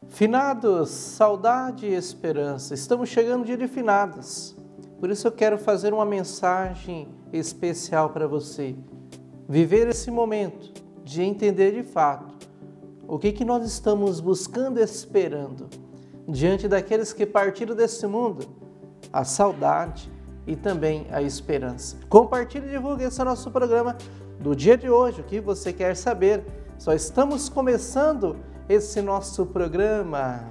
Finados, saudade e esperança. Estamos chegando no dia de finados. Por isso eu quero fazer uma mensagem especial para você. Viver esse momento de entender de fato o que nós estamos buscando e esperando diante daqueles que partiram desse mundo, a saudade e também a esperança. Compartilhe e divulgue esse nosso programa do dia de hoje, o que você quer saber. Só estamos começando esse nosso programa.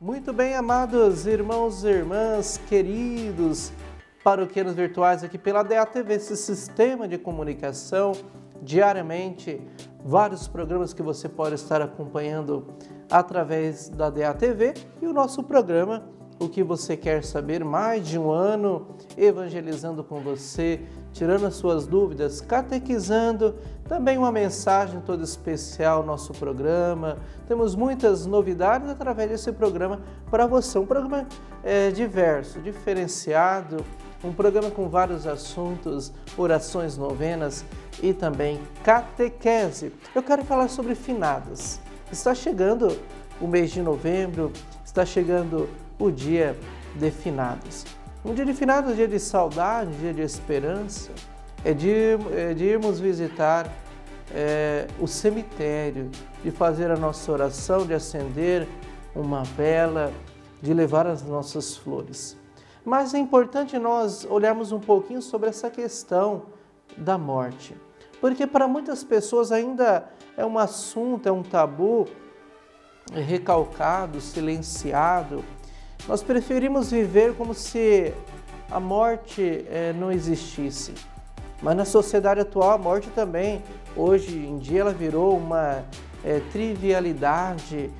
Muito bem, amados irmãos e irmãs, queridos paroquianos virtuais aqui pela DATV, esse sistema de comunicação, diariamente, vários programas que você pode estar acompanhando através da DATV e o nosso programa, O que Você Quer Saber, mais de um ano evangelizando com você, tirando as suas dúvidas, catequizando, também uma mensagem toda especial no nosso programa. Temos muitas novidades através desse programa para você, um programa diverso, diferenciado, um programa com vários assuntos, orações, novenas e também catequese. Eu quero falar sobre finados. Está chegando o mês de novembro, está chegando o dia de finados. Um dia de finados, dia de saudade, dia de esperança, é de irmos visitar o cemitério, de fazer a nossa oração, de acender uma vela, de levar as nossas flores. Mas é importante nós olharmos um pouquinho sobre essa questão da morte, porque para muitas pessoas ainda é um assunto, é um tabu recalcado, silenciado. Nós preferimos viver como se a morte não existisse. Mas na sociedade atual, a morte também, hoje em dia, ela virou uma trivialidade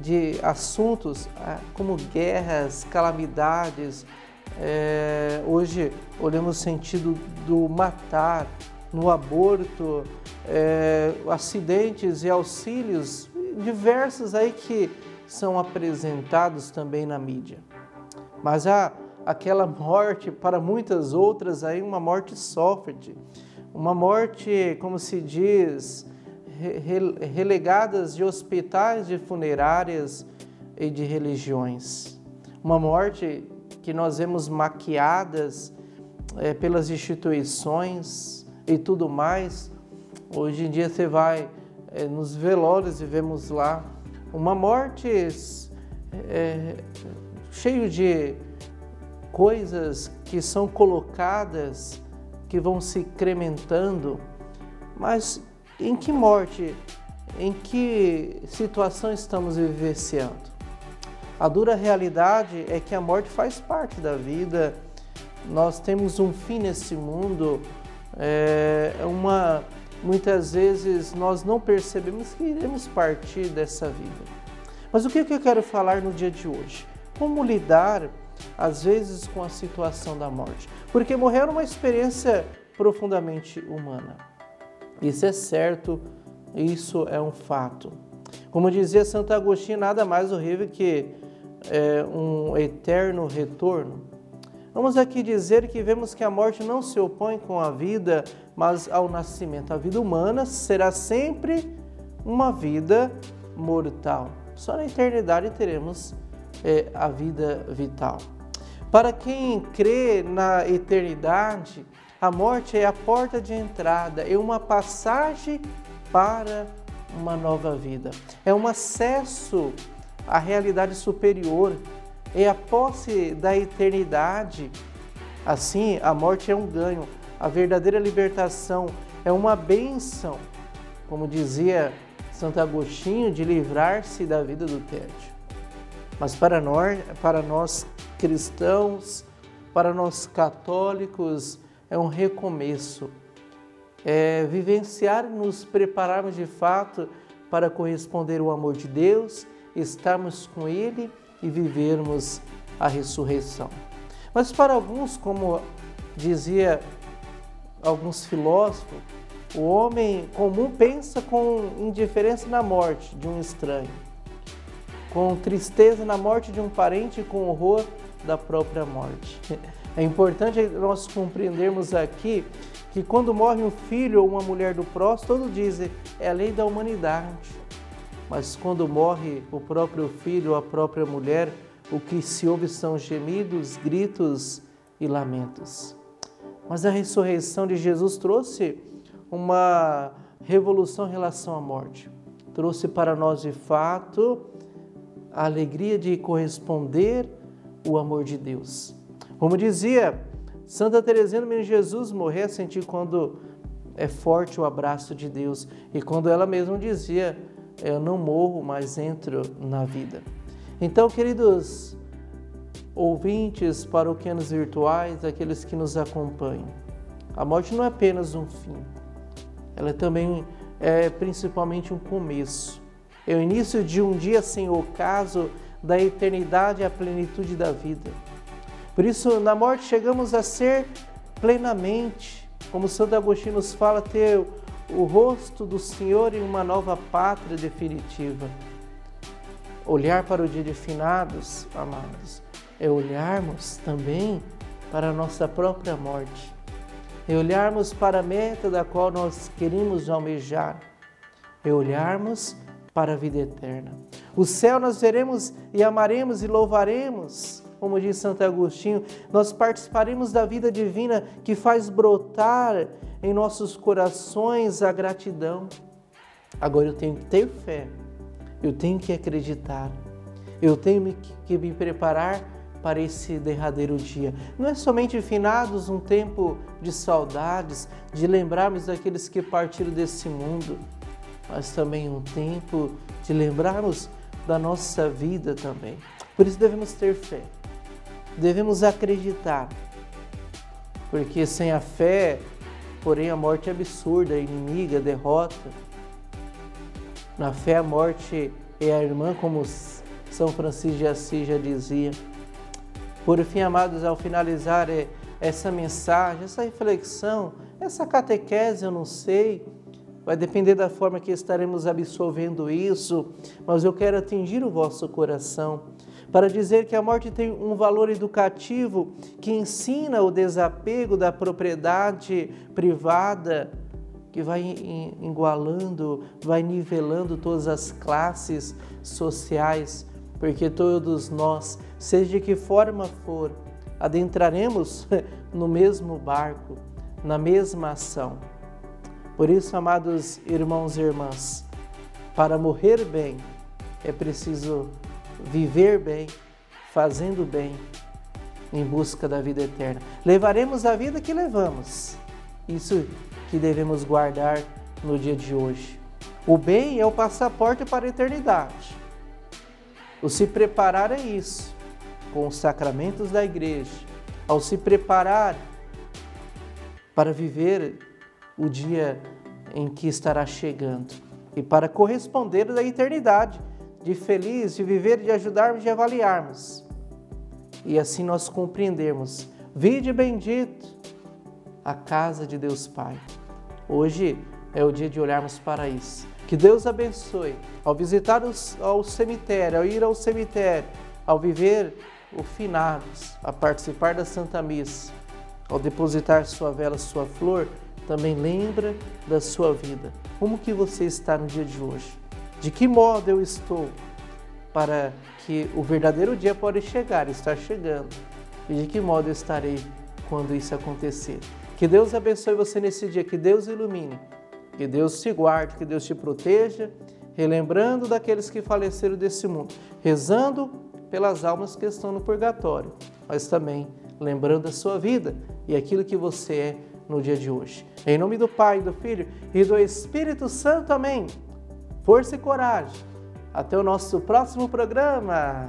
de assuntos como guerras, calamidades. Hoje olhamos o sentido do matar, no aborto, acidentes e auxílios diversos aí que são apresentados também na mídia. Mas há aquela morte, para muitas outras, aí uma morte soft, uma morte, como se diz, relegadas de hospitais, de funerárias e de religiões. Uma morte que nós vemos maquiadas pelas instituições e tudo mais. Hoje em dia você vai nos velórios e vemos lá uma morte cheio de coisas que são colocadas, que vão se incrementando, mas em que morte, em que situação estamos vivenciando? A dura realidade é que a morte faz parte da vida, nós temos um fim nesse mundo, muitas vezes nós não percebemos que iremos partir dessa vida. Mas o que eu quero falar no dia de hoje? Como lidar, às vezes, com a situação da morte? Porque morrer é uma experiência profundamente humana. Isso é certo, isso é um fato. Como dizia Santo Agostinho, nada mais horrível que um eterno retorno. Vamos aqui dizer que vemos que a morte não se opõe com a vida, mas ao nascimento. A vida humana será sempre uma vida mortal. Só na eternidade teremos a vida vital. Para quem crê na eternidade, a morte é a porta de entrada, é uma passagem para uma nova vida. É um acesso à realidade superior, é a posse da eternidade. Assim, a morte é um ganho, a verdadeira libertação é uma bênção, como dizia Santo Agostinho, de livrar-se da vida do tédio. Mas para nós cristãos, para nós católicos, é um recomeço, é vivenciar e nos prepararmos de fato para corresponder ao amor de Deus, estarmos com Ele e vivermos a ressurreição. Mas para alguns, como dizia alguns filósofos, o homem comum pensa com indiferença na morte de um estranho. com tristeza na morte de um parente e com horror da própria morte. É importante nós compreendermos aqui que quando morre um filho ou uma mulher do próximo, todos dizem, é a lei da humanidade. Mas quando morre o próprio filho ou a própria mulher, o que se ouve são gemidos, gritos e lamentos. Mas a ressurreição de Jesus trouxe uma revolução em relação à morte. Trouxe para nós, de fato, a alegria de corresponder o amor de Deus. Como dizia Santa Teresinha do Menino Jesus, morrer a sentir quando é forte o abraço de Deus. E quando ela mesma dizia, eu não morro, mas entro na vida. Então, queridos ouvintes paroquianos virtuais, aqueles que nos acompanham, a morte não é apenas um fim, ela também é principalmente um começo. É o início de um dia sem ocaso da eternidade e a plenitude da vida. Por isso, na morte chegamos a ser plenamente, como Santo Agostinho nos fala, ter o rosto do Senhor em uma nova pátria definitiva. Olhar para o dia de finados, amados, é olharmos também para a nossa própria morte. É olharmos para a meta da qual nós queremos almejar. É olharmos para a vida eterna. O céu nós veremos e amaremos e louvaremos, como diz Santo Agostinho, nós participaremos da vida divina que faz brotar em nossos corações a gratidão. Agora eu tenho que ter fé, eu tenho que acreditar, eu tenho que me preparar para esse derradeiro dia. Não é somente finados um tempo de saudades, de lembrarmos daqueles que partiram desse mundo, mas também um tempo de lembrarmos da nossa vida também. Por isso devemos ter fé, devemos acreditar, porque sem a fé, porém a morte é absurda, inimiga, derrota. Na fé a morte é a irmã, como São Francisco de Assis já dizia. Por fim, amados, ao finalizar essa mensagem, essa reflexão, essa catequese, eu não sei, vai depender da forma que estaremos absorvendo isso, mas eu quero atingir o vosso coração para dizer que a morte tem um valor educativo que ensina o desapego da propriedade privada, que vai igualando, vai nivelando todas as classes sociais, porque todos nós, seja de que forma for, adentraremos no mesmo barco, na mesma ação. Por isso, amados irmãos e irmãs, para morrer bem, é preciso viver bem, fazendo bem, em busca da vida eterna. Levaremos a vida que levamos, isso que devemos guardar no dia de hoje. O bem é o passaporte para a eternidade. O se preparar é isso, com os sacramentos da igreja, ao se preparar para viver o dia em que estará chegando e para corresponder da eternidade, de feliz, de viver, de ajudarmos, de avaliarmos. E assim nós compreendermos, vinde bendito a casa de Deus Pai. Hoje é o dia de olharmos para isso. Que Deus abençoe ao visitar ao cemitério, ao ir ao cemitério, ao viver o finados, a participar da Santa Missa, ao depositar sua vela, sua flor, também lembra da sua vida. Como que você está no dia de hoje? De que modo eu estou para que o verdadeiro dia pode chegar, está chegando? E de que modo eu estarei quando isso acontecer? Que Deus abençoe você nesse dia, que Deus ilumine, que Deus te guarde, que Deus te proteja, relembrando daqueles que faleceram desse mundo, rezando pelas almas que estão no purgatório, mas também lembrando a sua vida e aquilo que você é no dia de hoje. Em nome do Pai, do Filho e do Espírito Santo, amém. Força e coragem. Até o nosso próximo programa.